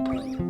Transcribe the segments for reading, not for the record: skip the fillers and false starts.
Kia ora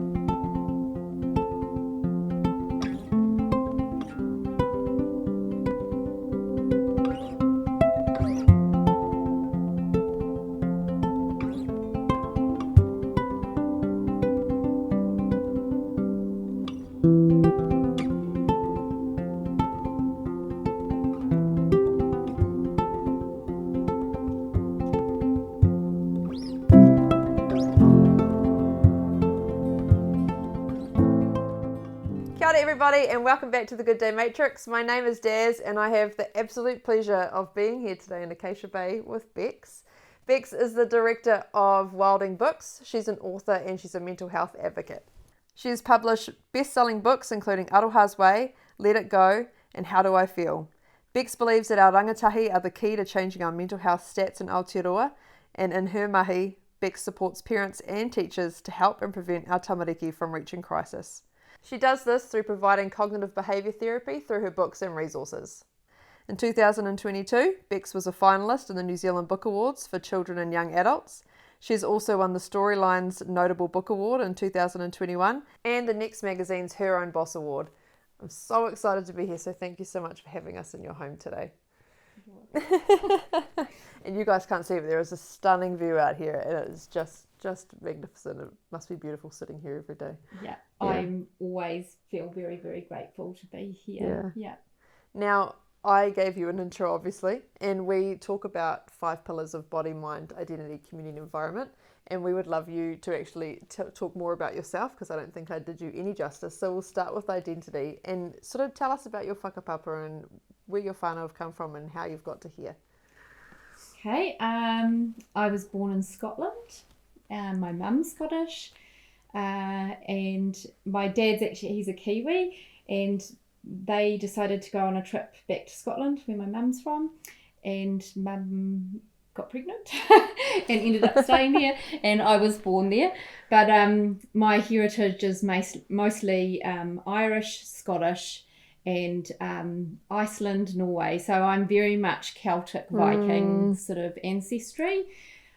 everybody, and welcome back to the Good Day Matrix. My name is Daz and I have the absolute pleasure of being here today in Acacia Bay with Bex. Bex is the director of Wellbeing books. She's an author and she's a mental health advocate. She has published best-selling books including Aroha's Way, Let It Go, and How Do I Feel. Bex believes that our rangatahi are the key to changing our mental health stats in Aotearoa, and in her mahi, Bex supports parents and teachers to help and prevent our tamariki from reaching crisis. She does this through providing cognitive behaviour therapy through her books and resources. In 2022, Bex was a finalist in the New Zealand Book Awards for children and young adults. She's also won the Storyline's Notable Book Award in 2021 and the Next Magazine's Her Own Boss Award. I'm so excited to be here, so thank you so much for having us in your home today. And you guys can't see it, but there is a stunning view out here and it is just magnificent. It must be beautiful sitting here every day. Yeah. I'm always feel very, very grateful to be here. Yeah. Now, I gave you an intro, obviously, and we talk about 5 pillars of body, mind, identity, community, and environment. And we would love you to actually talk more about yourself, because I don't think I did you any justice. So we'll start with identity and sort of tell us about your whakapapa and where your whānau have come from and how you've got to here. Okay. I was born in Scotland. My mum's Scottish. And my dad's actually, he's a Kiwi, and they decided to go on a trip back to Scotland where my mum's from, and mum got pregnant and ended up staying there, and I was born there. But my heritage is mostly Irish, Scottish, and Iceland, Norway, so I'm very much Celtic Viking sort of ancestry.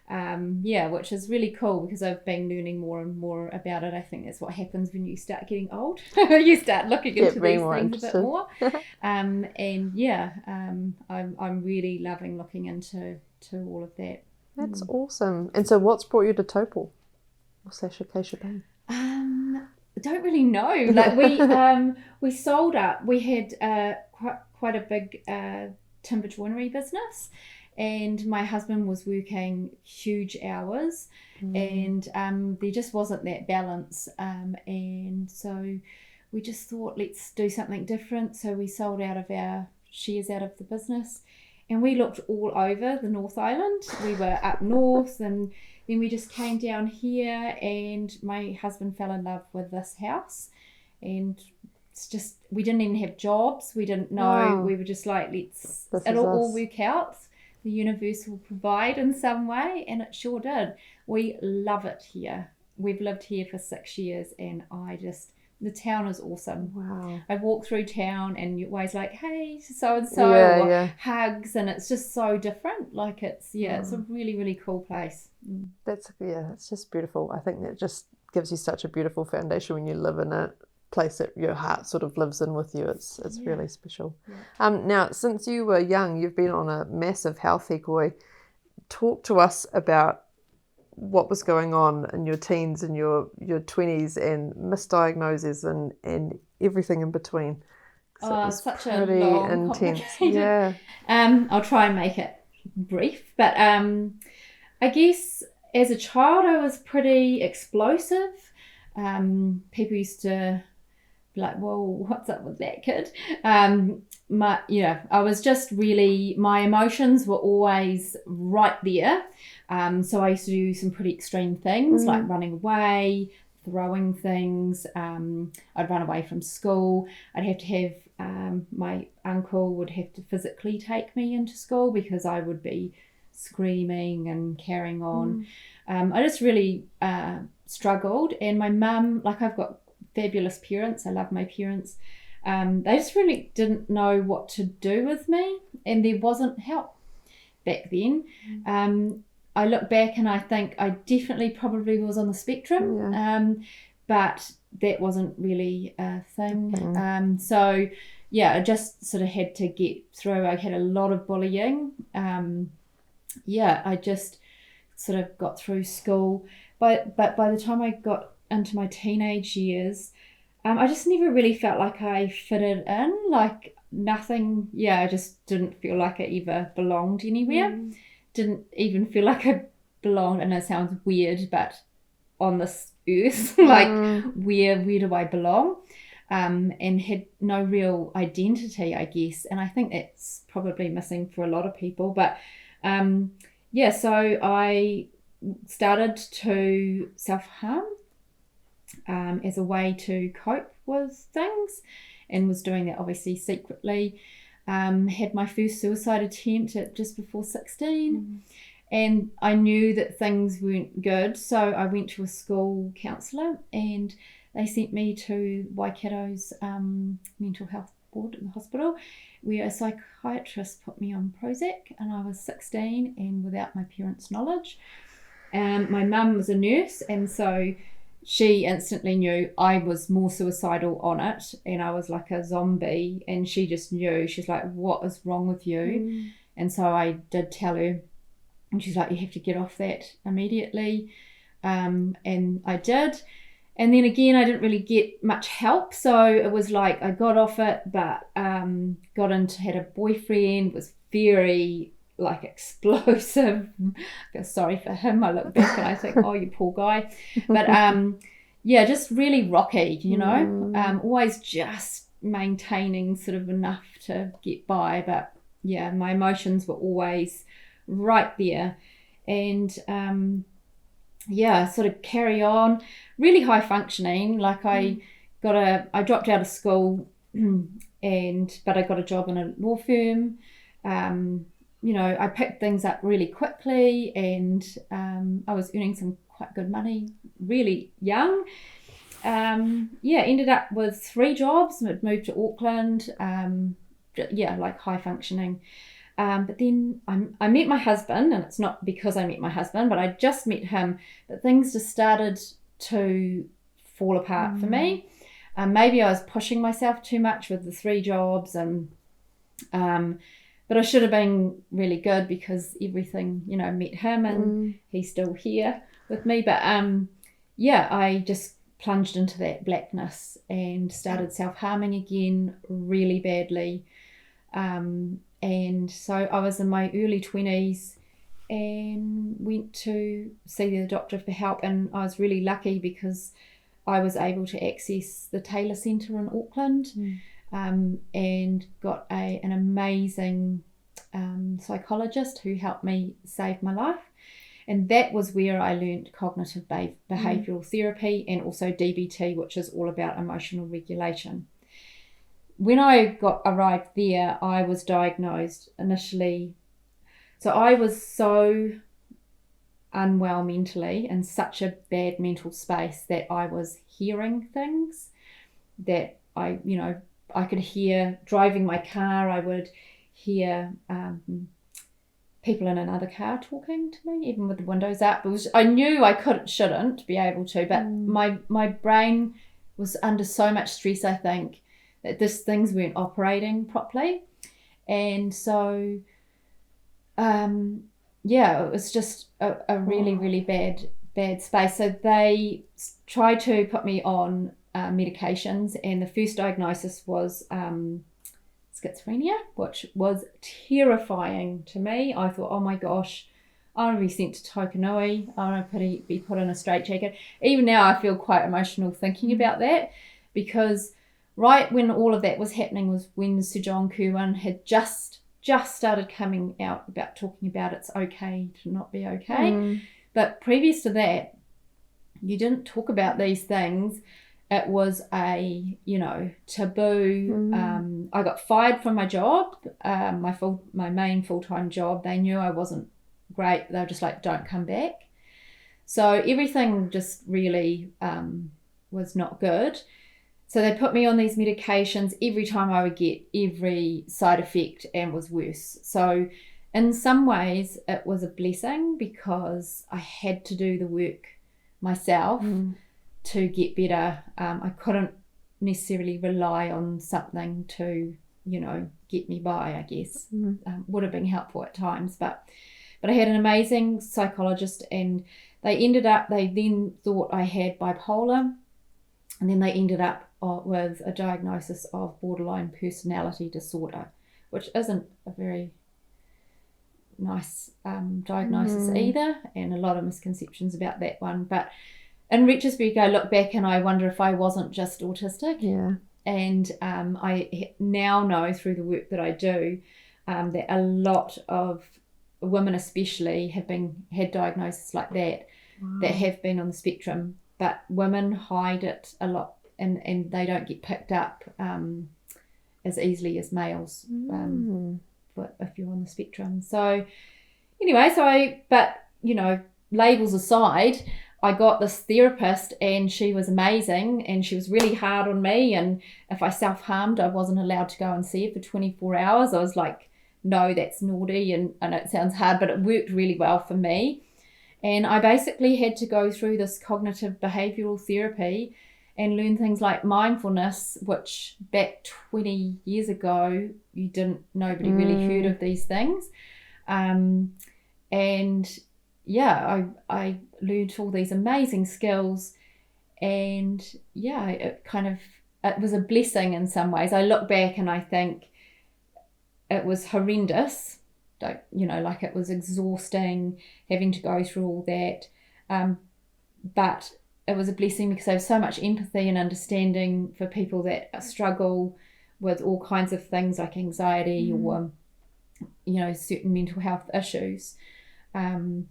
Which is really cool because I've been learning more and more about it. I think that's what happens when you start getting old. You start looking into these things a bit more. I'm really loving looking into all of that. That's awesome. And so what's brought you to Taupo or Acacia Bay? I don't really know. Like we sold up. We had quite a big timber joinery business. And my husband was working huge hours, and there just wasn't that balance. And so we just thought, let's do something different. So we sold out of our shares out of the business, and we looked all over the North Island. We were up north, and then we just came down here, and my husband fell in love with this house. And it's just, we didn't even have jobs. We didn't know. Wow. We were just like, it'll all work out. The universe will provide in some way, and it sure did. We love it here. We've lived here for 6 years, and the town is awesome. Wow. I walk through town and you're always like, hey, so-and-so, hugs, and it's just so different. Like it's a really, really cool place. It's just beautiful. I think that just gives you such a beautiful foundation when you live in a place that your heart sort of lives in with you. It's really special. Now, since you were young, you've been on a massive health hikoi. Talk to us about what was going on in your teens and your 20s and misdiagnoses and everything in between. So such a long, intense. I'll try and make it brief, but I guess as a child I was pretty explosive. People used to be like, whoa, what's up with that kid? I was just really, my emotions were always right there. So I used to do some pretty extreme things like running away, throwing things. I'd run away from school. I'd have to have, my uncle would have to physically take me into school because I would be screaming and carrying on. I just really struggled, and my mum, like I've got fabulous parents, I love my parents, they just really didn't know what to do with me, and there wasn't help back then. I look back and I think I definitely probably was on the spectrum, but that wasn't really a thing. So yeah, I just sort of had to get through. I had a lot of bullying. I just sort of got through school. But by the time I got into my teenage years, I just never really felt like I fitted in. Like nothing, I just didn't feel like I ever belonged anywhere. Didn't even feel like I belonged, and it sounds weird, but on this earth, like where do I belong? And had no real identity, I guess. And I think that's probably missing for a lot of people. But so I started to self-harm as a way to cope with things, and was doing that obviously secretly. Had my first suicide attempt at just before 16. And I knew that things weren't good, so I went to a school counsellor, and they sent me to Waikato's mental health ward in the hospital, where a psychiatrist put me on Prozac, and I was 16 and without my parents' knowledge. My mum was a nurse, and so she instantly knew I was more suicidal on it, and I was like a zombie, and she just knew. She's like, what is wrong with you? And so I did tell her, and she's like, you have to get off that immediately. And I did. And then again, I didn't really get much help. So it was like I got off it, but had a boyfriend, was very like explosive. I feel sorry for him. I look back and I think, oh, you poor guy. But just really rocky, always just maintaining sort of enough to get by. But yeah, my emotions were always right there. And sort of carry on, really high functioning. Like I dropped out of school but I got a job in a law firm. I picked things up really quickly, and I was earning some quite good money really young. Ended up with 3 jobs. I'd moved to Auckland, like high functioning. But then I met my husband, and it's not because I met my husband, but I just met him, but things just started to fall apart for me. Maybe I was pushing myself too much with the 3 jobs, and but I should have been really good, because everything, met him, and he's still here with me. But I just plunged into that blackness and started self-harming again really badly. And so I was in my early 20s and went to see the doctor for help, and I was really lucky because I was able to access the Taylor Centre in Auckland, and got an amazing psychologist who helped me save my life. And that was where I learned cognitive behavioural therapy, and also DBT, which is all about emotional regulation. When I arrived there, I was diagnosed initially. So I was so unwell mentally, in such a bad mental space, that I was hearing things that I could hear driving my car. I would hear people in another car talking to me, even with the windows up. I knew I shouldn't be able to, but my brain was under so much stress, I think, that things weren't operating properly. And so it was just a really, really bad space. So they tried to put me on medications, and the first diagnosis was schizophrenia, which was terrifying to me. I thought, oh my gosh, I want to be sent to Tokanui. I want to be put in a straitjacket. Even now I feel quite emotional thinking about that, because right when all of that was happening was when Sir John Kirwan had just started coming out about talking about it's okay to not be okay. But previous to that, you didn't talk about these things. It was a, taboo. I got fired from my job, my main full-time job. They knew I wasn't great. They were just like, don't come back. So everything just really was not good. So they put me on these medications. Every time I would get every side effect and was worse. So in some ways it was a blessing, because I had to do the work myself to get better. I couldn't necessarily rely on something to, get me by, I guess. Would have been helpful at times, but I had an amazing psychologist, and they then thought I had bipolar, and then they ended up with a diagnosis of borderline personality disorder, which isn't a very nice diagnosis either, and a lot of misconceptions about that one. But in retrospect, I look back and I wonder if I wasn't just autistic. Yeah. And I now know through the work that I do that a lot of women especially had diagnoses like that, that have been on the spectrum, but women hide it a lot, and they don't get picked up as easily as males if you're on the spectrum. So anyway, labels aside, I got this therapist, and she was amazing, and she was really hard on me, and if I self-harmed, I wasn't allowed to go and see her for 24 hours. I was like, no, that's naughty, and I know it sounds hard, but it worked really well for me. And I basically had to go through this cognitive behavioural therapy and learn things like mindfulness, which back 20 years ago, nobody really heard of these things. I learned all these amazing skills, and it was a blessing in some ways. I look back and I think it was horrendous, it was exhausting having to go through all that, but it was a blessing because I have so much empathy and understanding for people that struggle with all kinds of things like anxiety or certain mental health issues. And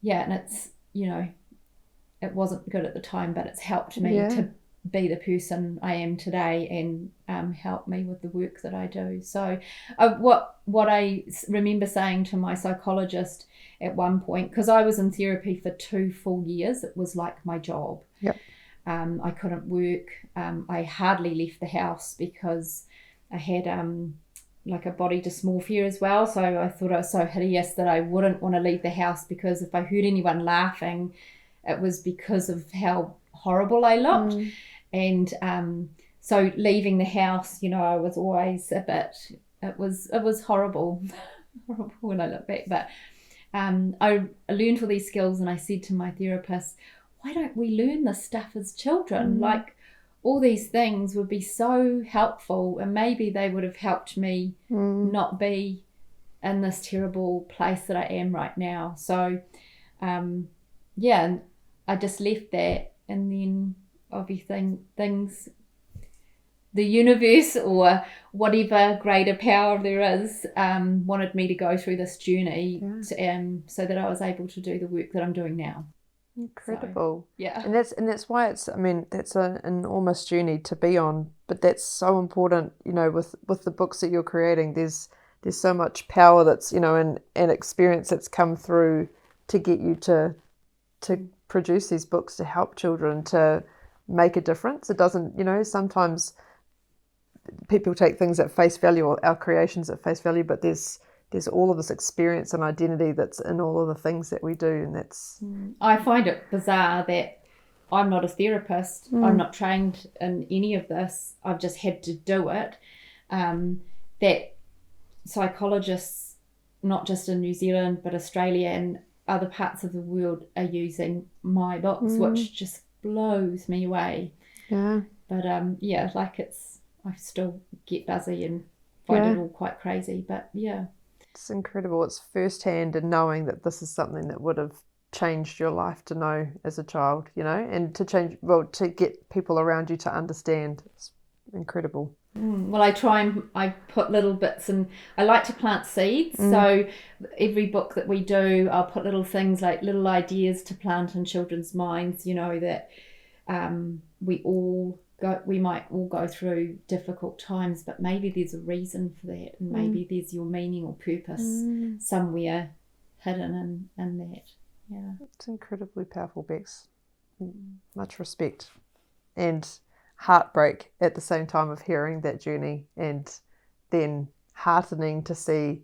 it's, it wasn't good at the time, but it's helped me to be the person I am today, and help me with the work that I do. So what I remember saying to my psychologist at one point, because I was in therapy for 2 full years, it was like my job. Yep. I couldn't work. I hardly left the house because I had like a body dysmorphia as well. So I thought I was so hideous that I wouldn't want to leave the house, because if I heard anyone laughing, it was because of how horrible I looked. And so leaving the house, I was always it was horrible when I look back. But I learned all these skills, and I said to my therapist, why don't we learn this stuff as children? Like, all these things would be so helpful, and maybe they would have helped me not be in this terrible place that I am right now. So I just left that, and then obviously the universe or whatever greater power there is wanted me to go through this journey so that I was able to do the work that I'm doing now. Incredible. So, and that's why it's, that's an enormous journey to be on, but that's so important, with the books that you're creating. There's so much power that's, and experience that's come through to get you to produce these books to help children to make a difference. It doesn't, sometimes people take things at face value, or our creations at face value, but there's all of this experience and identity that's in all of the things that we do, and that's... I find it bizarre that I'm not a therapist. I'm not trained in any of this. I've just had to do it. That psychologists, not just in New Zealand, but Australia and other parts of the world, are using my books, which just blows me away. Yeah. But I still get buzzy and find it all quite crazy. But it's incredible. It's firsthand, and knowing that this is something that would have changed your life to know as a child, and to get people around you to understand. It's incredible. Well, I put little bits, and I like to plant seeds. So every book that we do, I'll put little things like little ideas to plant in children's minds, that we might all go through difficult times, but maybe there's a reason for that, and maybe there's your meaning or purpose somewhere hidden in that. Yeah. It's incredibly powerful, Bex. Much respect. And heartbreak at the same time of hearing that journey, and then heartening to see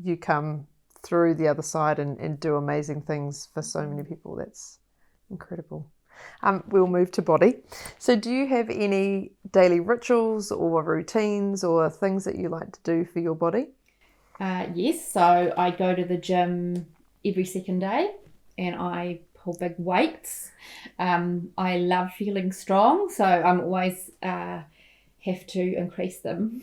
you come through the other side and do amazing things for so many people. That's incredible. We'll move to body. So do you have any daily rituals or routines or things that you like to do for your body? Yes, so I go to the gym every second day and I pull big weights. I love feeling strong, so I'm always have to increase them.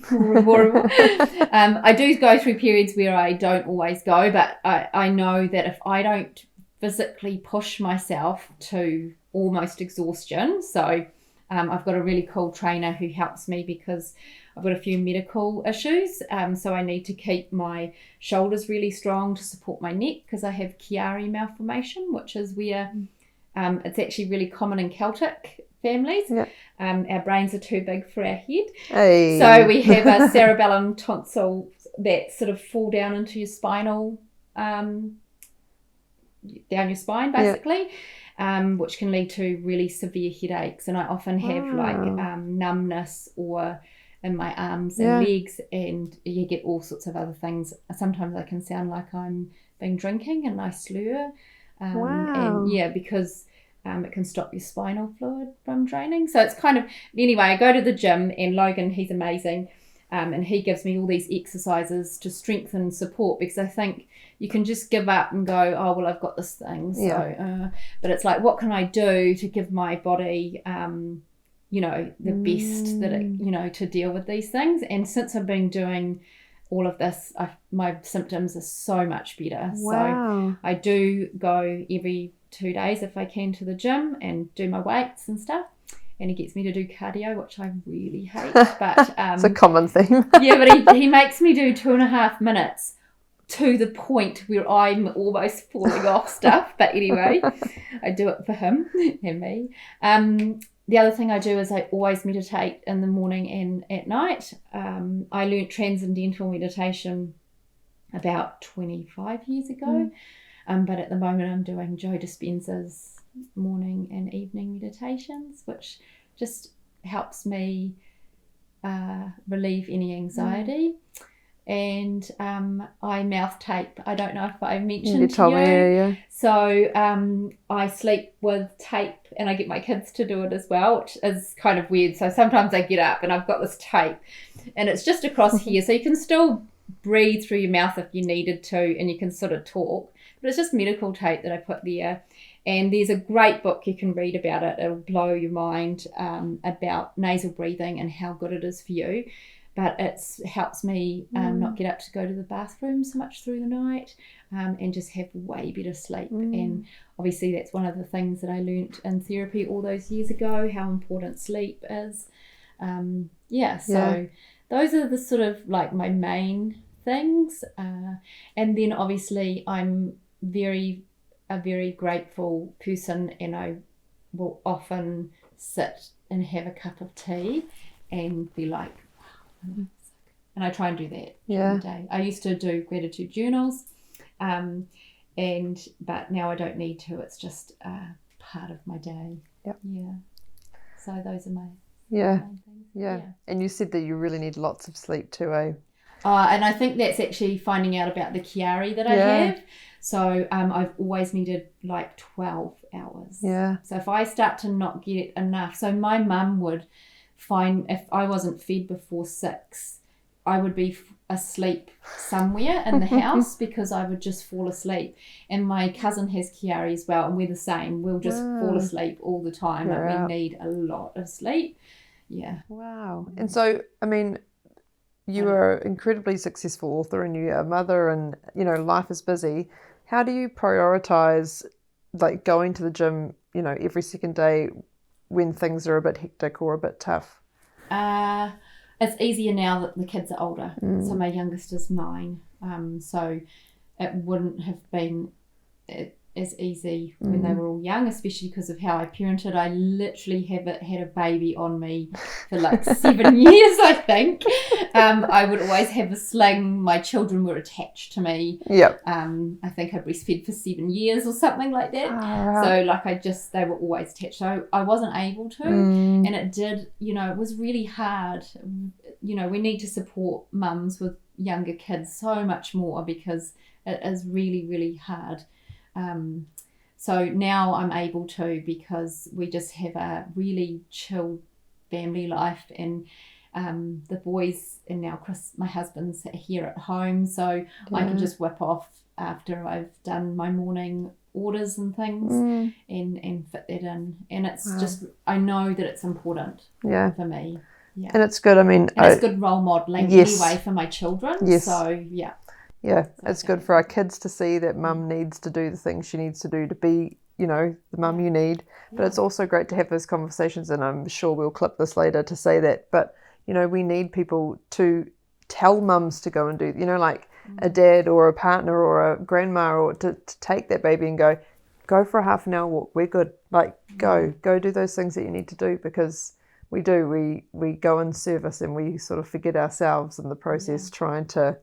I do go through periods where I don't always go, but I know that if I don't physically push myself to almost exhaustion, so I've got a really cool trainer who helps me because I've got a few medical issues, so I need to keep my shoulders really strong to support my neck because I have Chiari malformation, which is where it's actually really common in Celtic families. Yeah. Our brains are too big for our head. Hey. So we have a cerebellum tonsil that sort of fall down into your spinal, down your spine basically, which can lead to really severe headaches. And I often have like numbness or in my arms and legs, and you get all sorts of other things. Sometimes I can sound like I'm been drinking and I slur. And because it can stop your spinal fluid from draining. So it's kind of, anyway, I go to the gym and Logan, he's amazing. And he gives me all these exercises to strengthen and support, because I think you can just give up and go, oh, well, I've got this thing. So, but it's like, what can I do to give my body, the best that it, to deal with these things. And since I've been doing all of this, my symptoms are so much better. Wow. So I do go every 2 days if I can to the gym and do my weights and stuff. And he gets me to do cardio, which I really hate. But it's a common theme. Yeah, but he makes me do 2.5 minutes to the point where I'm almost falling off stuff. But anyway, I do it for him and me. The other thing I do is I always meditate in the morning and at night. I learnt transcendental meditation about 25 years ago. But at the moment I'm doing Joe Dispenza's morning and evening meditations, which just helps me relieve any anxiety. And I mouth tape. I don't know if I mentioned you told me, yeah. So I sleep with tape, and I get my kids to do it as well, which is kind of weird. So sometimes I get up and I've got this tape, and it's just across here, so you can still breathe through your mouth if you needed to, and you can sort of talk. But it's just medical tape that I put there. And there's a great book you can read about it. It'll blow your mind about nasal breathing and how good it is for you. But it helps me not get up to go to the bathroom so much through the night, and just have way better sleep. And obviously that's one of the things that I learnt in therapy all those years ago, how important sleep is. So those are the sort of like my main things. And then obviously I'm a very grateful person, and I will often sit and have a cup of tea and be like, wow. And I try and do that during the day. I used to do gratitude journals, but now I don't need to. It's just part of my day. Yep. Yeah. So those are my main things. Yeah. And you said that you really need lots of sleep too, eh? And I think that's actually finding out about the Chiari that I have. So I've always needed like 12 hours. Yeah. So if I start to not get enough, so my mum would find, if I wasn't fed before 6, I would be asleep somewhere in the house because I would just fall asleep. And my cousin has Chiari as well, and we're the same. We'll just fall asleep all the time. We need a lot of sleep. Yeah. Wow. And so, I mean, you are an incredibly successful author and you're a mother, and, life is busy. How do you prioritize like going to the gym, every second day when things are a bit hectic or a bit tough? It's easier now that the kids are older. So my youngest is 9. So it wouldn't have been as easy when they were all young, especially because of how I parented. I literally had a baby on me for like 7 years, I think. I would always have a sling. My children were attached to me. Yep. I think I breastfed for 7 years or something like that. So they were always attached. So I wasn't able to. And it did, it was really hard. We need to support mums with younger kids so much more because it is really, really hard. So now I'm able to, because we just have a really chill family life, and the boys, and now Chris, my husband's here at home, so I can just whip off after I've done my morning orders and things and fit that in. And it's just, I know that it's important for me. Yeah. And it's good, I mean... And it's good role modelling anyway for my children. Yes. So, yeah. Yeah, it's good for our kids to see that mum needs to do the things she needs to do to be, you know, the mum you need. But it's also great to have those conversations, and I'm sure we'll clip this later to say that. But, you know, we need people to tell mums to go and do, you know, like a dad or a partner or a grandma, or to take that baby and go for a half an hour walk. We're good. Like, go do those things that you need to do, because we do. We go in service and we sort of forget ourselves in the process trying to...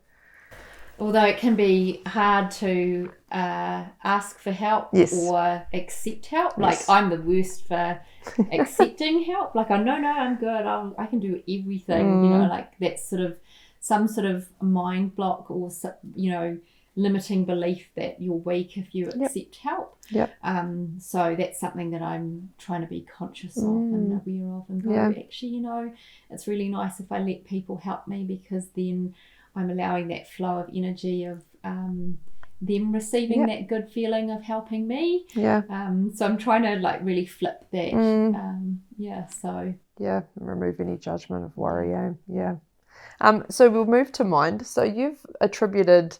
Although it can be hard to ask for help or accept help. Like, I'm the worst for accepting help. Like, I know, I'm good. I can do everything. You know, like that's sort of some sort of mind block, or, you know, limiting belief that you're weak if you accept help. So that's something that I'm trying to be conscious of and aware of, and go, actually, you know, it's really nice if I let people help me, because then I'm allowing that flow of energy of them receiving that good feeling of helping me. So I'm trying to like really flip that. Remove any judgment of worry. So we'll move to mind. So you've attributed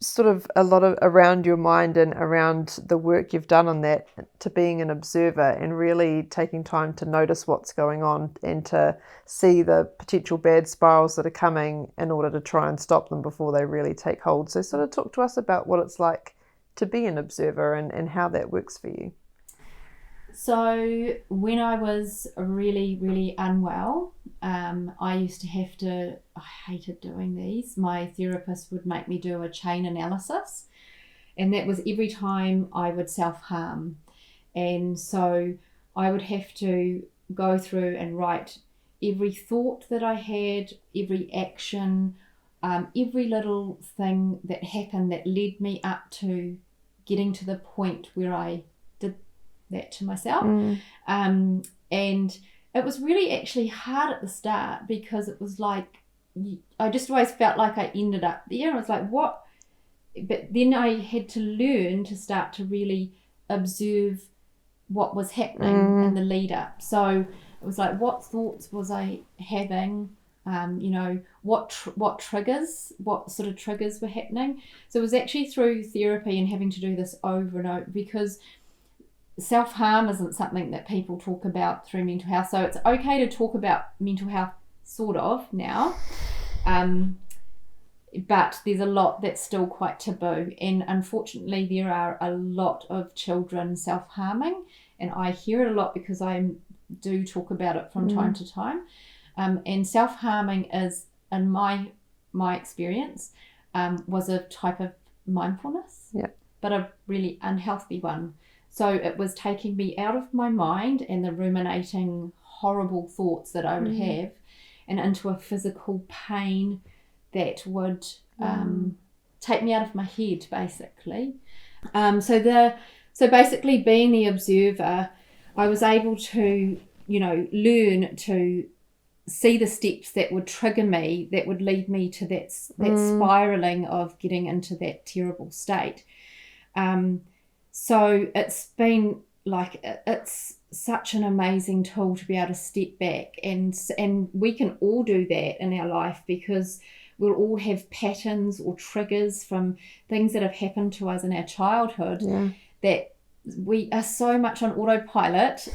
sort of a lot of around your mind and around the work you've done on that to being an observer, and really taking time to notice what's going on and to see the potential bad spirals that are coming in order to try and stop them before they really take hold. So sort of talk to us about what it's like to be an observer and how that works for you. So when I was really, really unwell, I used to have to, I hated doing these. My therapist would make me do a chain analysis, and that was every time I would self-harm. And so I would have to go through and write every thought that I had, every action, every little thing that happened that led me up to getting to the point where I did that to myself. And it was really actually hard at the start, because it was like I just always felt like I ended up there. I was like, what? But then I had to learn to start to really observe what was happening in the lead up. So it was like, what thoughts was I having? You know, what triggers, what sort of triggers were happening. So it was actually through therapy and having to do this over and over, because self-harm isn't something that people talk about through mental health. So it's okay to talk about mental health sort of now, but there's a lot that's still quite taboo, and unfortunately there are a lot of children self-harming, and I hear it a lot because I do talk about it from time to time. And self-harming is, in my experience, was a type of mindfulness, but a really unhealthy one. So it was taking me out of my mind and the ruminating horrible thoughts that I would have, and into a physical pain that would take me out of my head, basically. So basically, being the observer, I was able to, you know, learn to see the steps that would trigger me, that would lead me to that spiraling of getting into that terrible state. So it's been like, it's such an amazing tool to be able to step back, and we can all do that in our life, because we'll all have patterns or triggers from things that have happened to us in our childhood that we are so much on autopilot.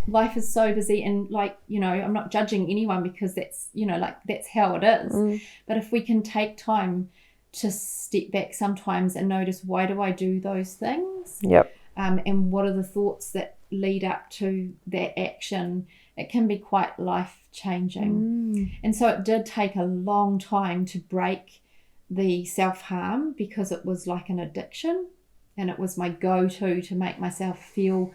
Life is so busy, and like, you know, I'm not judging anyone, because that's, you know, like that's how it is. But if we can take time to step back sometimes and notice, why do I do those things? And what are the thoughts that lead up to that action? It can be quite life-changing. And so it did take a long time to break the self-harm, because it was like an addiction, and it was my go-to to make myself feel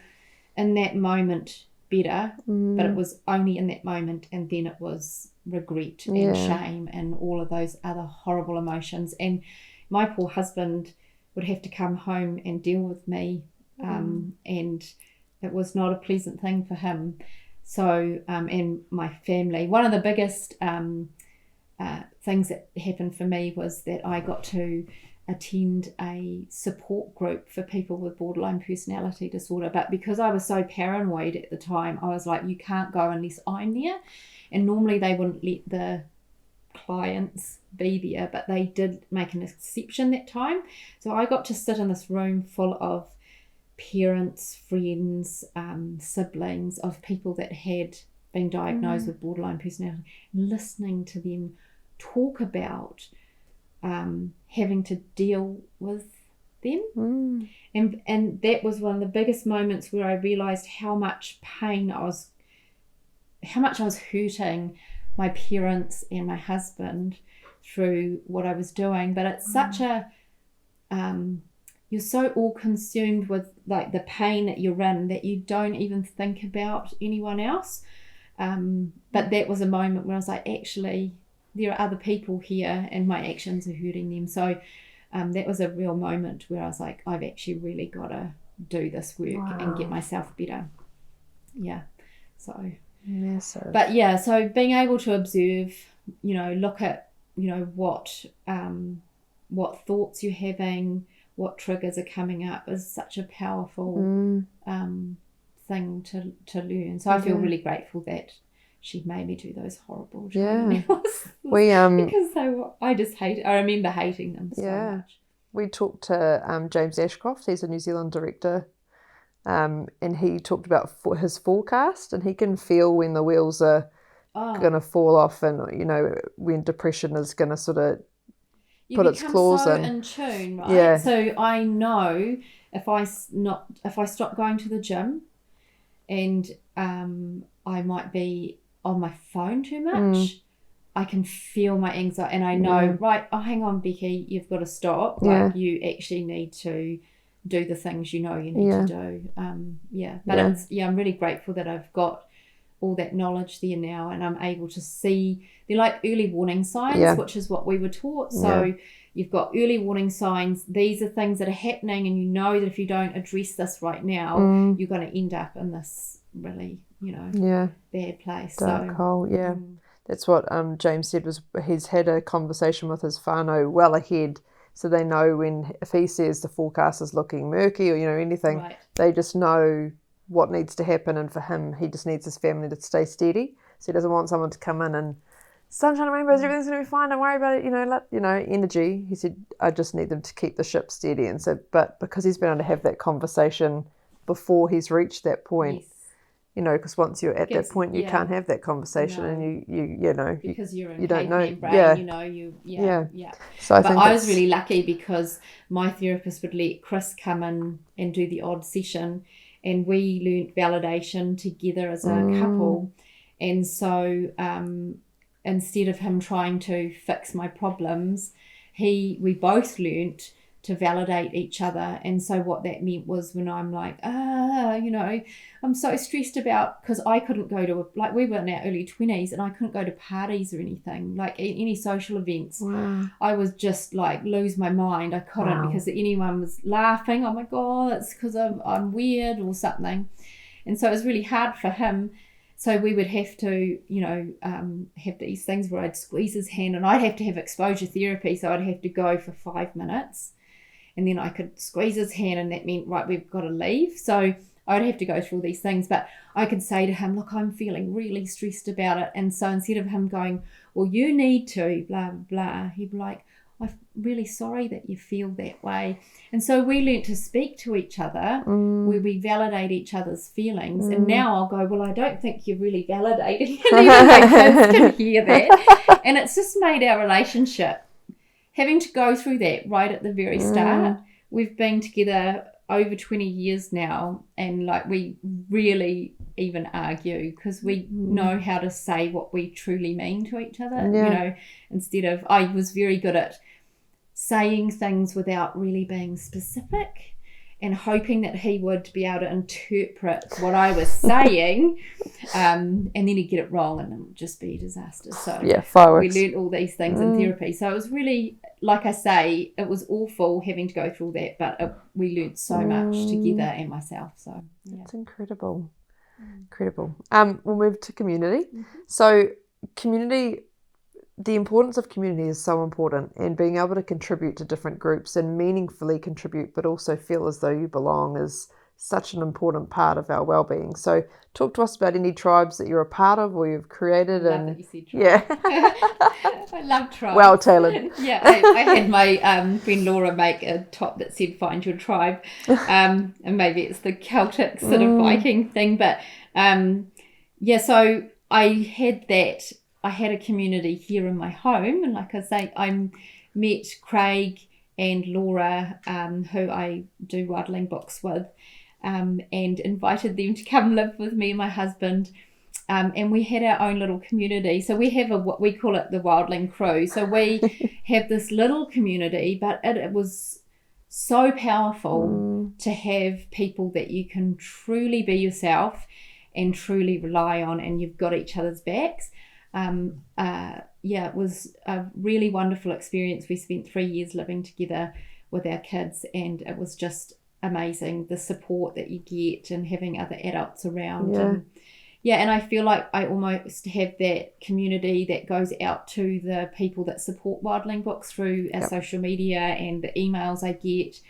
in that moment better, but it was only in that moment, and then it was regret and shame and all of those other horrible emotions. And my poor husband would have to come home and deal with me and it was not a pleasant thing for him. So, and my family, one of the biggest things that happened for me was that I got to attend a support group for people with borderline personality disorder. But because I was so paranoid at the time, I was like, you can't go unless I'm there. And normally they wouldn't let the clients be there, but they did make an exception that time. So I got to sit in this room full of parents, friends, siblings of people that had been diagnosed with borderline personality, listening to them talk about having to deal with them. And that was one of the biggest moments where I realized how much I was hurting my parents and my husband through what I was doing. But it's such a you're so all consumed with like the pain that you're in that you don't even think about anyone else. But that was a moment where I was like, actually, there are other people here and my actions are hurting them. So that was a real moment where I was like, I've actually really got to do this work and get myself better. Yeah. So, massive. But yeah, so being able to observe, look at, what thoughts you're having, what triggers are coming up is such a powerful thing to learn. So I feel really grateful that she made me do those horrible training hours. Because I remember hating them so much. We talked to James Ashcroft, he's a New Zealand director, and he talked about his forecast, and he can feel when the wheels are going to fall off, and when depression is going to sort of put its claws in. You become so in tune, right? Yeah. So I know if I stop going to the gym, and I might be on my phone too much, I can feel my anxiety, and I know, right, hang on, Becky, you've got to stop. Like, you actually need to do the things you need to do. I'm really grateful that I've got all that knowledge there now, and I'm able to see, they're like early warning signs, which is what we were taught. So you've got early warning signs. These are things that are happening, and you know that if you don't address this right now, you're going to end up in this really, bad place. Dark hole, That's what James said, was he's had a conversation with his whānau well ahead, so they know if he says the forecast is looking murky or anything, they just know what needs to happen. And for him, he just needs his family to stay steady. So he doesn't want someone to come in and sunshine and rainbows, everything's going to be fine, don't worry about it, energy. He said, I just need them to keep the ship steady. And so, but because he's been able to have that conversation before he's reached that point, because once you're at that point, you can't have that conversation, and you because you're in you don't know, brain, So I was really lucky because my therapist would let Chris come in and do the odd session, and we learnt validation together as a couple. And so instead of him trying to fix my problems, we both learnt to validate each other. And so what that meant was, when I'm like, I'm so stressed about, because I couldn't go to, we were in our early 20s, and I couldn't go to parties or anything, like any social events. I was just like, lose my mind. I couldn't, because anyone was laughing, oh my God, it's because I'm weird or something. And so it was really hard for him. So we would have to, have these things where I'd squeeze his hand, and I'd have to have exposure therapy. So I'd have to go for 5 minutes, and then I could squeeze his hand, and that meant, right, we've got to leave. So I'd have to go through all these things, but I could say to him, look, I'm feeling really stressed about it. And so instead of him going, well, you need to, blah, blah, he'd be like, I'm really sorry that you feel that way. And so we learnt to speak to each other, where we validate each other's feelings. And now I'll go, well, I don't think you're really validating. And even my kids can hear that. And it's just made our relationship, having to go through that right at the very start. We've been together over 20 years now, and we really even argue because we know how to say what we truly mean to each other. Instead of, I was very good at saying things without really being specific, and hoping that he would be able to interpret what I was saying, and then he'd get it wrong and it would just be a disaster. So fireworks. We learned all these things in therapy. So it was really, like I say, it was awful having to go through all that, but we learned so much together and myself. So That's incredible. Incredible. We'll move to community. So community, the importance of community is so important, and being able to contribute to different groups and meaningfully contribute, but also feel as though you belong, is such an important part of our well-being. So talk to us about any tribes that you're a part of or you've created. I love that you said tribe. I love tribes. Well tailored. I had my friend Laura make a top that said find your tribe, and maybe it's the Celtic sort of Viking thing, but so I had a community here in my home, and like I say, I met Craig and Laura, who I do wildling books with, and invited them to come live with me and my husband, and we had our own little community. So we have what we call it the wildling crew. So we have this little community, but it was so powerful to have people that you can truly be yourself and truly rely on, and you've got each other's backs. It was a really wonderful experience. We spent 3 years living together with our kids, and it was just amazing, the support that you get and having other adults around. And I feel like I almost have that community that goes out to the people that support wildling books through our social media and the emails I get.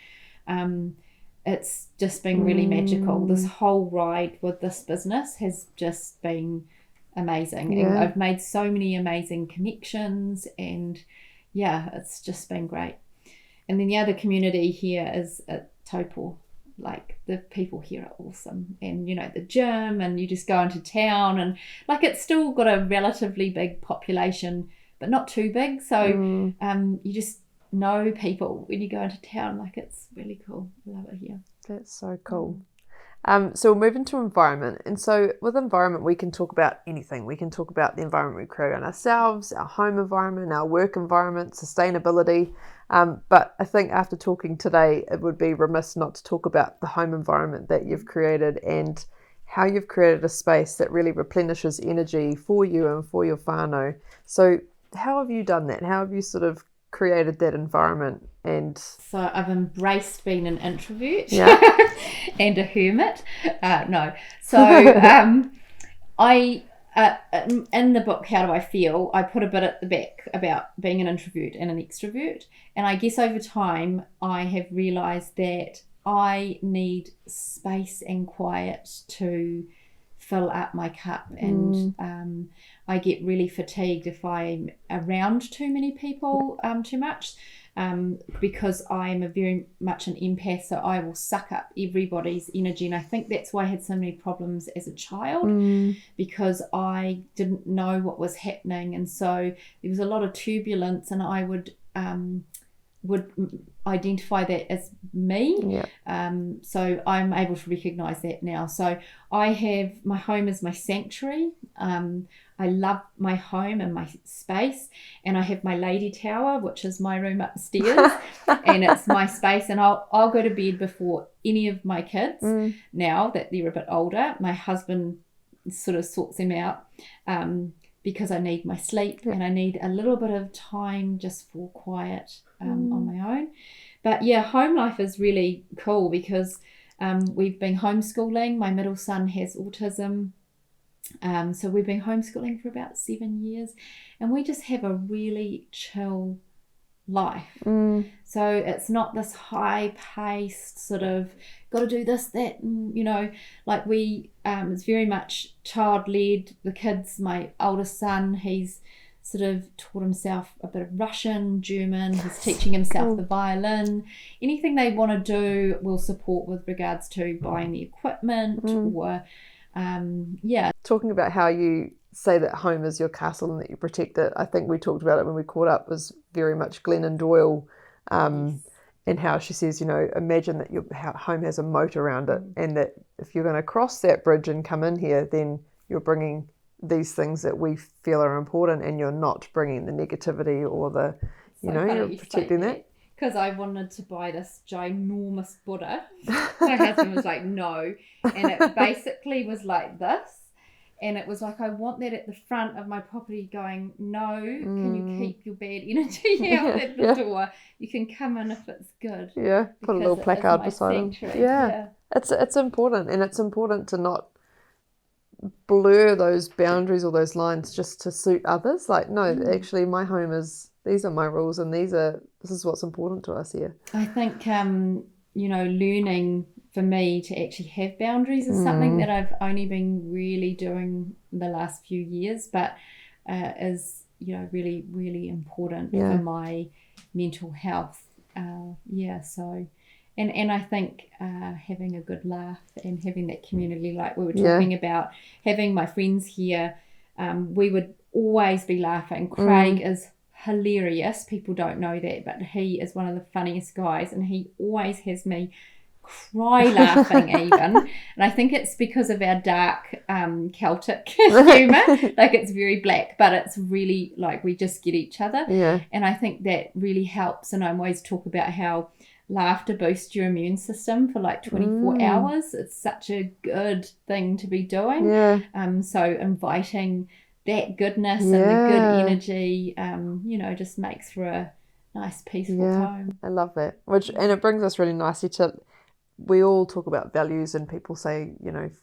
It's just been really magical. This whole ride with this business has just been amazing, and I've made so many amazing connections, and it's just been great. And then the other community here is at Taupo. Like, the people here are awesome, and the gym, and you just go into town, and like, it's still got a relatively big population but not too big, so you just know people when you go into town. Like, it's really cool. I love it here. That's so cool. So we'll move into environment. And so with environment, we can talk about anything. We can talk about the environment we create on ourselves, our home environment, our work environment, sustainability. But I think after talking today, it would be remiss not to talk about the home environment that you've created and how you've created a space that really replenishes energy for you and for your whānau. So how have you done that? How have you sort of created that environment? And so I've embraced being an introvert and a hermit. I in the book How Do I Feel, I put a bit at the back about being an introvert and an extrovert, and I guess over time I have realized that I need space and quiet to fill up my cup, and I get really fatigued if I'm around too many people too much, because I'm a very much an empath, so I will suck up everybody's energy. And I think that's why I had so many problems as a child, because I didn't know what was happening, and so there was a lot of turbulence, and I would identify that as me. So I'm able to recognize that now. So I have, my home is my sanctuary. I love my home and my space, and I have my lady tower, which is my room upstairs, and it's my space, and I'll go to bed before any of my kids now that they're a bit older. My husband sort of sorts them out, because I need my sleep and I need a little bit of time just for quiet on my own. But home life is really cool because we've been homeschooling. My middle son has autism. So we've been homeschooling for about 7 years, and we just have a really chill life. So it's not this high paced sort of got to do this, that, like we it's very much child led. The kids, my oldest son, he's sort of taught himself a bit of Russian, German, he's teaching himself the violin. Anything they want to do, we'll support with regards to buying the equipment or Talking about how you say that home is your castle and that you protect it, I think we talked about it when we caught up, was very much Glennon Doyle, and how she says, imagine that your home has a moat around it, and that if you're going to cross that bridge and come in here, then you're bringing these things that we feel are important, and you're not bringing the negativity or the, you're protecting that. because I wanted to buy this ginormous Buddha. My husband was like, no. And it basically was like this. And it was like, I want that at the front of my property going, no, can you keep your bad energy out at the door? You can come in if it's good. Yeah, put a little placard beside him. Yeah. It's important, and it's important to not blur those boundaries or those lines just to suit others. Like, no, actually my home these are my rules, and this is what's important to us here. I think, learning for me to actually have boundaries is something that I've only been really doing the last few years, but is, really, really important for my mental health. So, and I think having a good laugh and having that community, like we were talking about, having my friends here, we would always be laughing. Craig is hilarious. People don't know that, but he is one of the funniest guys, and he always has me cry laughing even. And I think it's because of our dark Celtic humour. Like, it's very black, but it's really like we just get each other. And I think that really helps. And I always talk about how laughter boosts your immune system for like 24 hours. It's such a good thing to be doing. So inviting that goodness and the good energy just makes for a nice peaceful home. I love that. And it brings us really nicely to, we all talk about values, and people say,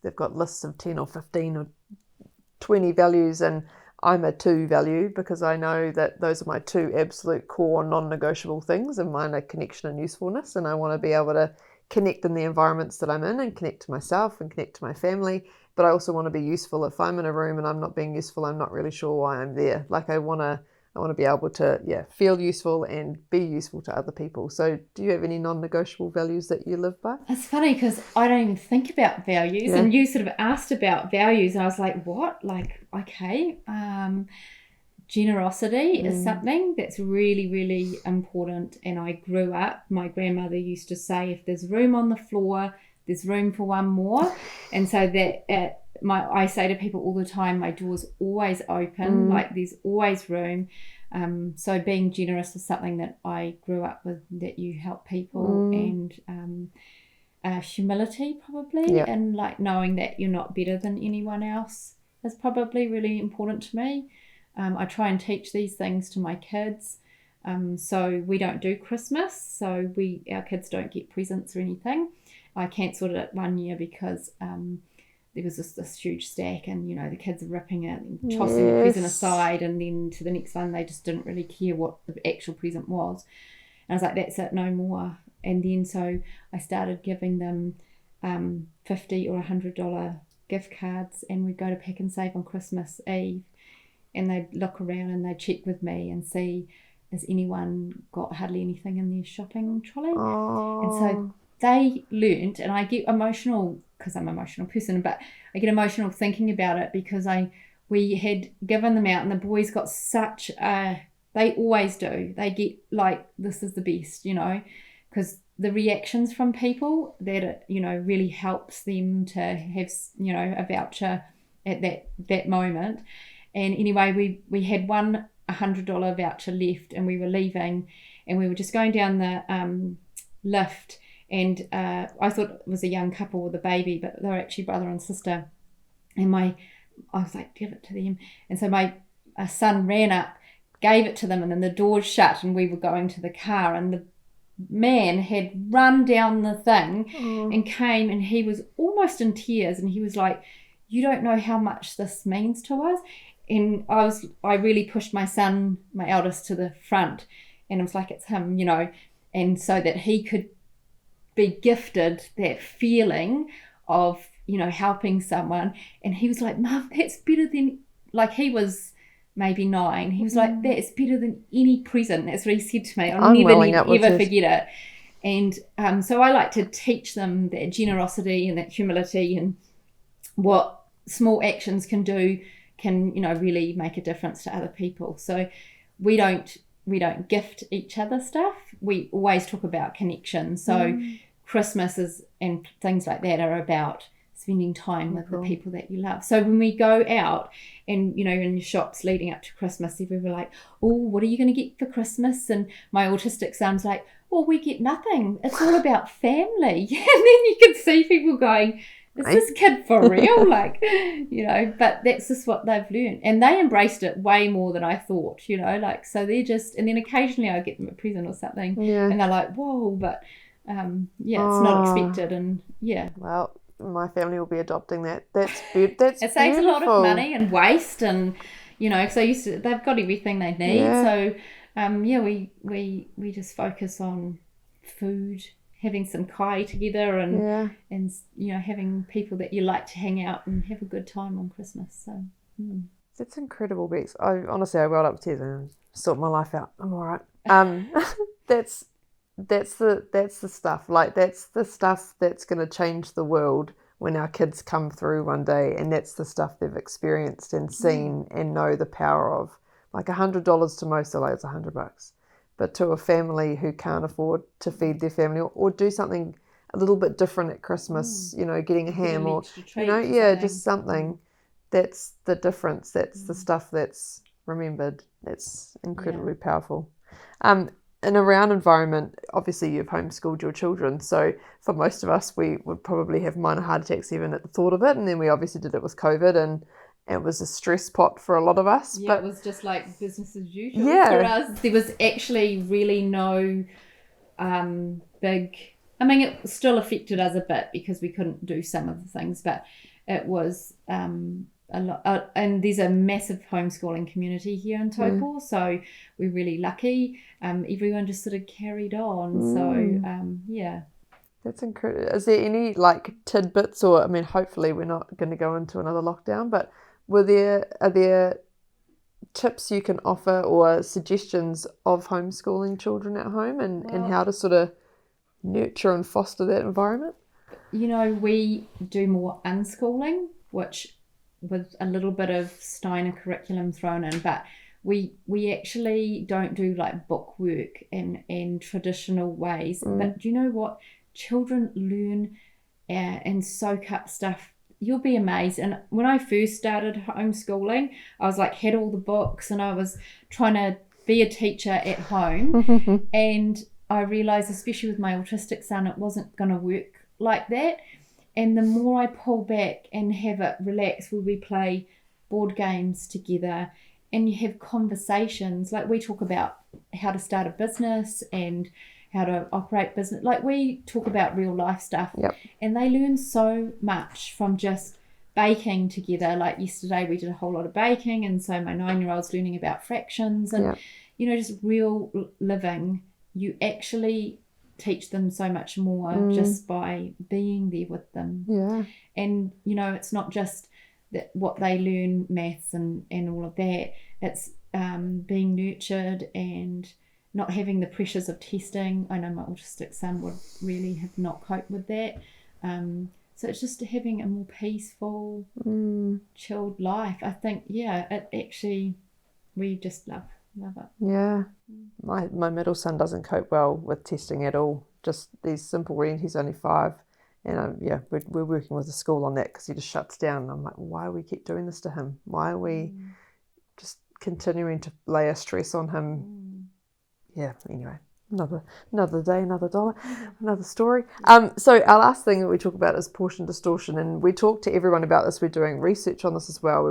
they've got lists of 10 or 15 or 20 values, and I'm a 2 value because I know that those are my 2 absolute core non-negotiable things, and mine are connection and usefulness, and I want to be able to connect in the environments that I'm in and connect to myself and connect to my family, but I also want to be useful. If I'm in a room and I'm not being useful, I'm not really sure why I'm there. Like, I want to be able to feel useful and be useful to other people. So do you have any non-negotiable values that you live by? It's funny because I don't even think about values, and you sort of asked about values, and I was like, what? Like, okay. Generosity is something that's really, really important. And I grew up, my grandmother used to say, if there's room on the floor, there's room for one more. And so that I say to people all the time, my door's always open, like there's always room. So being generous is something that I grew up with, that you help people, and humility probably, and like knowing that you're not better than anyone else is probably really important to me. I try and teach these things to my kids. So we don't do Christmas, so our kids don't get presents or anything. I cancelled it one year because there was this huge stack, and the kids are ripping it and tossing the present aside, and then to the next one they just didn't really care what the actual present was. And I was like, that's it, no more. And then so I started giving them $50 or $100 gift cards, and we'd go to Pack and Save on Christmas Eve, and they'd look around and they'd check with me and see, has anyone got hardly anything in their shopping trolley? And so they learned, and I get emotional because I'm an emotional person, but I get emotional thinking about it because we had given them out, and the boys got such they always do. They get like, this is the best, because the reactions from people that it, really helps them to have, a voucher at that moment. And anyway, we had one $100 voucher left, and we were leaving, and we were just going down the lift, and I thought it was a young couple with a baby, but they were actually brother and sister. And I was like, give it to them. And so my son ran up, gave it to them, and then the door shut, and we were going to the car, and the man had run down the thing and came, and he was almost in tears, and he was like, you don't know how much this means to us. And I really pushed my son, my eldest, to the front, and I was like, it's him, and so that he could be gifted that feeling of, helping someone. And he was like, Mum, that's better than, like, he was maybe 9. He was like, that's better than any present. That's what he said to me. I'll never forget it. And so I like to teach them that generosity and that humility, and what small actions can do can, really make a difference to other people. So we don't gift each other stuff. We always talk about connection. So Christmases and things like that are about spending time with the people that you love. So when we go out and, in the shops leading up to Christmas, we were like, oh, what are you going to get for Christmas? And my autistic son's like, well, we get nothing. It's all about family. And then you can see people going, is this kid for real? Like, but that's just what they've learned. And they embraced it way more than I thought, like, so they're just, and then occasionally I get them a present or something and they're like, whoa, but it's not expected. And well, my family will be adopting that. That's it saves a lot of money and waste, and so they've got everything they need. So we just focus on food, having some kai together, and having people that you like to hang out and have a good time on Christmas. So that's incredible, Bex. I welled up with tears and sorted my life out. I'm all right. That's the stuff. Like, that's the stuff that's going to change the world when our kids come through one day, and that's the stuff they've experienced and seen and know the power of. Like, $100 to most are like, it's $100, but to a family who can't afford to feed their family or do something a little bit different at Christmas, getting a ham or just something. That's the difference. That's the stuff that's remembered. That's incredibly powerful. In a round environment, obviously you've homeschooled your children, so for most of us we would probably have minor heart attacks even at the thought of it, and then we obviously did it with COVID, and it was a stress pot for a lot of us. But it was just like business as usual for us. There was actually really no big, I mean, it still affected us a bit because we couldn't do some of the things, but it was a lot, and there's a massive homeschooling community here in Taupo, so we're really lucky. Everyone just sort of carried on. So that's incredible. Is there any like tidbits, or I mean, hopefully we're not going to go into another lockdown, but are there tips you can offer or suggestions of homeschooling children at home and how to sort of nurture and foster that environment? We do more unschooling, which with a little bit of Steiner curriculum thrown in, but we actually don't do like book work in traditional ways. But do you know what? Children learn and soak up stuff. You'll be amazed. And when I first started homeschooling, I was like, had all the books, and I was trying to be a teacher at home. And I realized, especially with my autistic son, it wasn't going to work like that. And the more I pull back and have it relax, where we play board games together and you have conversations, like we talk about how to start a business and how to operate business, like we talk about real life stuff. And they learn so much from just baking together. Like yesterday we did a whole lot of baking, and so my 9-year-old's learning about fractions and just real living. You actually teach them so much more just by being there with them. And it's not just that what they learn, maths and all of that. It's being nurtured and not having the pressures of testing. I know my autistic son would really have not coped with that. So it's just having a more peaceful, chilled life. I think, it actually, we just love it. My middle son doesn't cope well with testing at all. Just these simple reading. He's only 5, and we're working with the school on that because he just shuts down. And I'm like, why do we keep doing this to him? Why are we just continuing to lay a stress on him? Anyway, another day, another dollar, another story. So our last thing that we talk about is portion distortion, and we talk to everyone about this. We're doing research on this as well.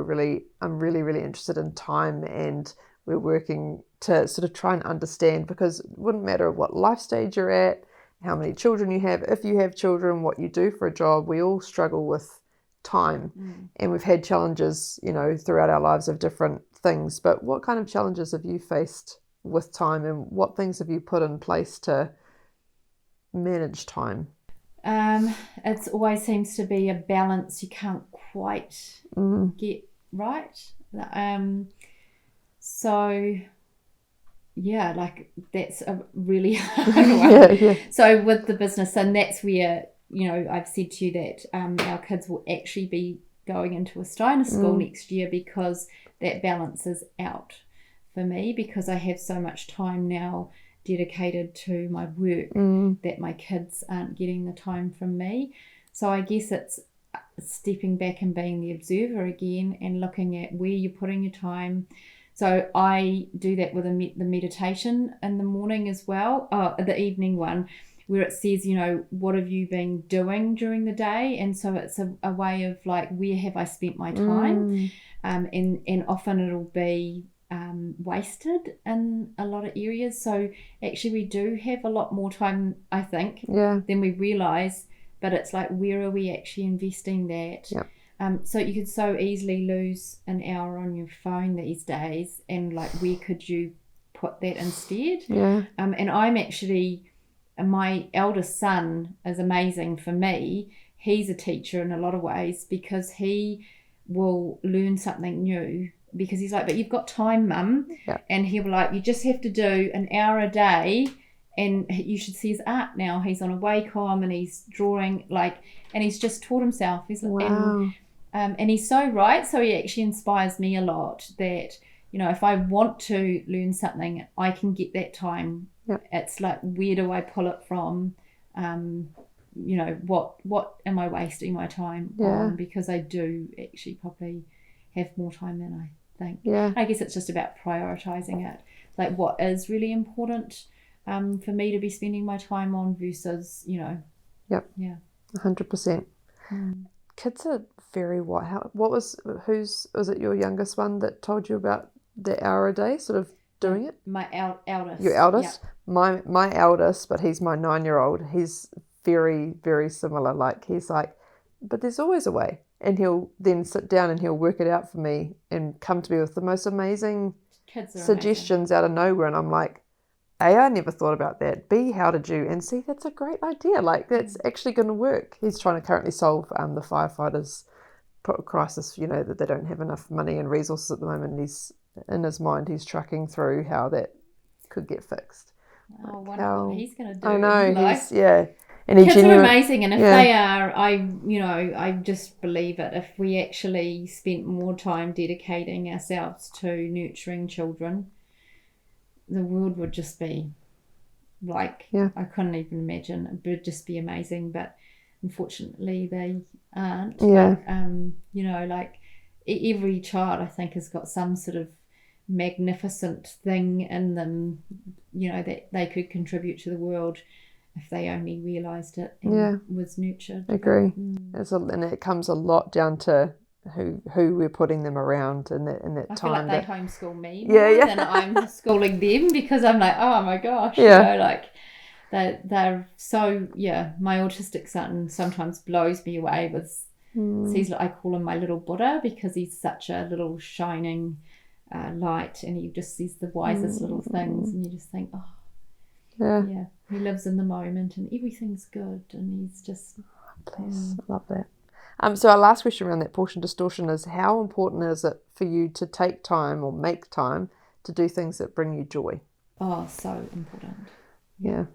I'm really interested in time, and we're working to sort of try and understand, because it wouldn't matter what life stage you're at, how many children you have, if you have children, what you do for a job, we all struggle with time. And we've had challenges, throughout our lives of different things. But what kind of challenges have you faced with time, and what things have you put in place to manage time? It always seems to be a balance you can't quite get right. So like that's a really hard one. So with the business, and that's where I've said to you that our kids will actually be going into a Steiner school next year, because that balance is out for me, because I have so much time now dedicated to my work that my kids aren't getting the time from me. So I guess it's stepping back and being the observer again and looking at where you're putting your time. So I do that with the meditation in the morning as well, the evening one, where it says, what have you been doing during the day? And so it's a way of like, where have I spent my time? And often it'll be wasted in a lot of areas. So actually we do have a lot more time, I think, than we realise. But it's like, where are we actually investing that? Yep. So you could so easily lose an hour on your phone these days, and like, where could you put that instead? And I'm actually, my eldest son is amazing for me. He's a teacher in a lot of ways, because he will learn something new, because he's like, but you've got time, Mum. And he'll be like, you just have to do an hour a day. And you should see his art now. He's on a Wacom and he's drawing, and he's just taught himself. And he's so right. So he actually inspires me a lot that, if I want to learn something, I can get that time. It's like, where do I pull it from? What am I wasting my time on? Because I do actually probably have more time than I think. I guess it's just about prioritizing it. Like, what is really important for me to be spending my time on versus, 100%. Kids are very was it your youngest one that told you about the hour a day sort of doing it? My eldest. Your eldest? My eldest, but he's my 9-year-old. He's very, very similar. Like, he's like, but there's always a way. And he'll then sit down and he'll work it out for me and come to me with the most amazing suggestions out of nowhere. And I'm like, A, I never thought about that. B, how did you? And C, that's a great idea. Like, that's actually going to work. He's trying to currently solve the firefighters' crisis, that they don't have enough money and resources at the moment. And he's, in his mind, he's trucking through how that could get fixed. Oh, wonder what he's going to do. I know, And kids are amazing, and if they are, I just believe it. If we actually spent more time dedicating ourselves to nurturing children, the world would just be like, I couldn't even imagine. It would just be amazing, but unfortunately they aren't. But, every child, I think, has got some sort of magnificent thing in them, that they could contribute to the world if they only realised it and was nurtured. I agree. And it comes a lot down to who we're putting them around in that I time. I feel like they homeschool me more than I'm schooling them, because I'm like, oh my gosh, they're so, my autistic son sometimes blows me away with, I call him my little Buddha, because he's such a little shining light, and he just sees the wisest little things, and you just think, he lives in the moment and everything's good, and he's just I love that. So our last question around that portion distortion is, how important is it for you to take time or make time to do things that bring you joy? Oh, so important. Yeah,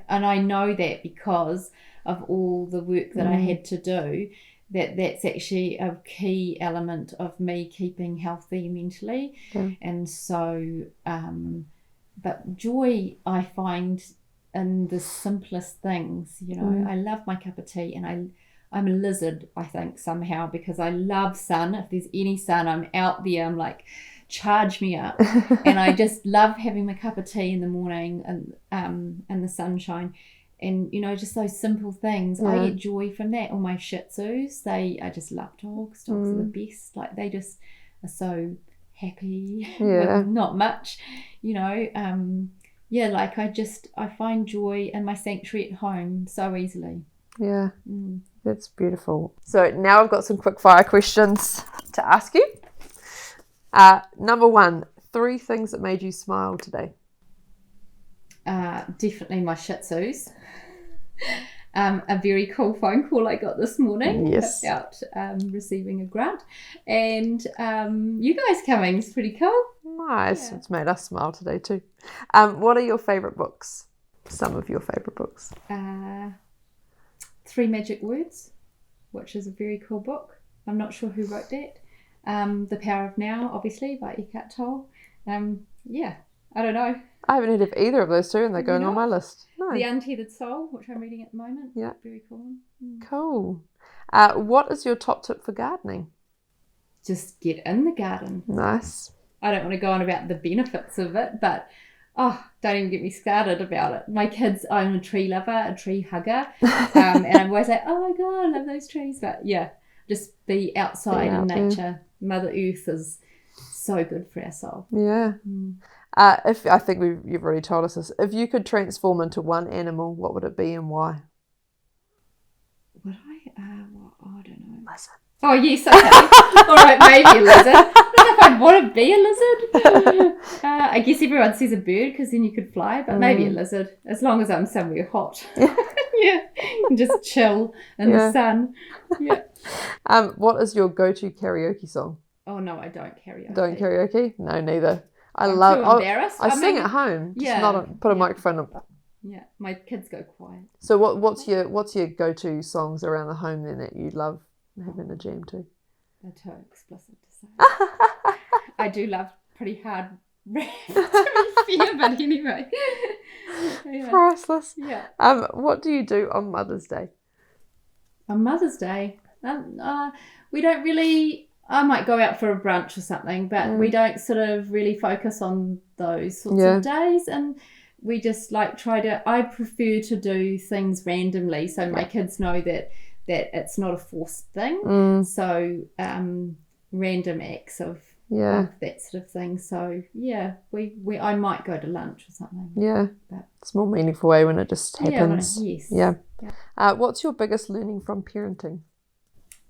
and I know that because of all the work that I had to do, that's actually a key element of me keeping healthy mentally. And so but joy, I find, in the simplest things. I love my cup of tea, and I'm a lizard, I think, somehow, because I love sun. If there's any sun, I'm out there, I'm like, charge me up. And I just love having my cup of tea in the morning and the sunshine, and just those simple things. I get joy from that. All my Shih Tzus, I just love dogs. Dogs are the best. Like, they just are so happy with not much, I find joy in my sanctuary at home so easily. That's beautiful. So now I've got some quick fire questions to ask you. Number 1, 3 things that made you smile today. Definitely my Shih Tzus. A very cool phone call I got this morning about receiving a grant, and you guys coming is pretty cool. Nice. It's made us smile today too. What are your favourite books? Some of your favourite books? 3 Magic Words, which is a very cool book. I'm not sure who wrote that. The Power of Now, obviously, by Eckhart Tolle. I don't know. I haven't heard of either of those two, and they're going on my list. No. The Untethered Soul, which I'm reading at the moment. Yeah. Very cool. Cool. What is your top tip for gardening? Just get in the garden. Nice. I don't want to go on about the benefits of it, but don't even get me started about it. My kids, I'm a tree lover, a tree hugger, and I'm always like, oh my God, I love those trees. But yeah, just be outside in nature. Mother Earth is so good for our soul. Yeah. If I think you've already told us this. If you could transform into one animal, what would it be and why? Would I? I don't know. Lizard. Oh yes, okay. All right, maybe a lizard. I don't know if I'd want to be a lizard. I guess everyone says a bird because then you could fly, but maybe a lizard, as long as I'm somewhere hot. Yeah, and just chill in the sun. Yeah. What is your go-to karaoke song? Oh no, I don't karaoke. Don't karaoke? No, neither. I'm too embarrassed. I sing at home. Just not put a microphone up. Yeah, my kids go quiet. So what's your go-to songs around the home then that you love having a jam to? They're too explicit to say. I do love pretty hard rap, to be fair, but anyway. Yeah. Priceless. Yeah. What do you do on Mother's Day? On Mother's Day, we don't really. I might go out for a brunch or something, but we don't sort of really focus on those sorts of days, and we just I prefer to do things randomly, so my kids know that it's not a forced thing. So random acts of that sort of thing. So yeah, I might go to lunch or something. Yeah, but it's more meaningful way when it just happens. Yeah. What's your biggest learning from parenting?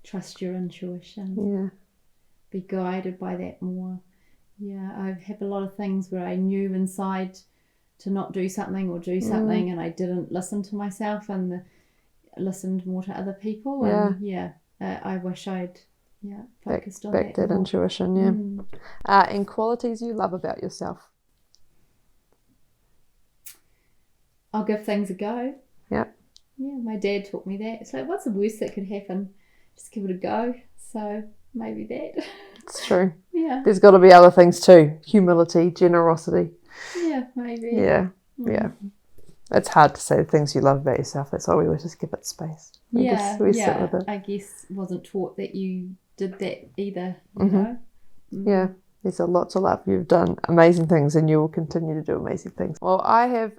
Trust your intuition. Yeah. Be guided by that more. Yeah, I've had a lot of things where I knew inside to not do something or do something, and I didn't listen to myself and listened more to other people. And I wish I'd focused on back that intuition. And qualities you love about yourself? I'll give things a go. Yeah, my dad taught me that. It's like, what's the worst that could happen? Just give it a go. So maybe that. It's true. Yeah. There's got to be other things too. Humility, generosity. Yeah, maybe. Yeah. It's hard to say the things you love about yourself. That's why we always just give it space. We sit with it. I guess wasn't taught that you did that either, you know? Yeah, there's a lot to love. You've done amazing things and you will continue to do amazing things. Well, I have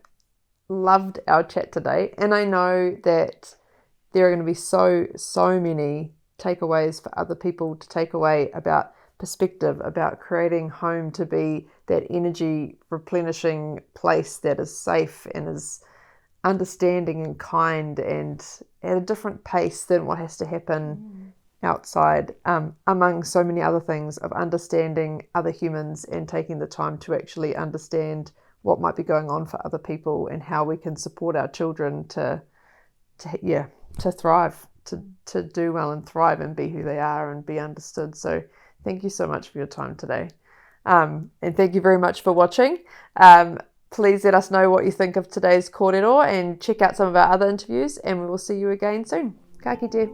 loved our chat today, and I know that there are going to be so many takeaways for other people to take away about perspective, about creating home to be that energy replenishing place that is safe and is understanding and kind and at a different pace than what has to happen outside, among so many other things of understanding other humans and taking the time to actually understand what might be going on for other people and how we can support our children to thrive, to do well and thrive and be who they are and be understood. So thank you so much for your time today. And thank you very much for watching. Please let us know what you think of today's kōrero and check out some of our other interviews, and we will see you again soon. Ka kite.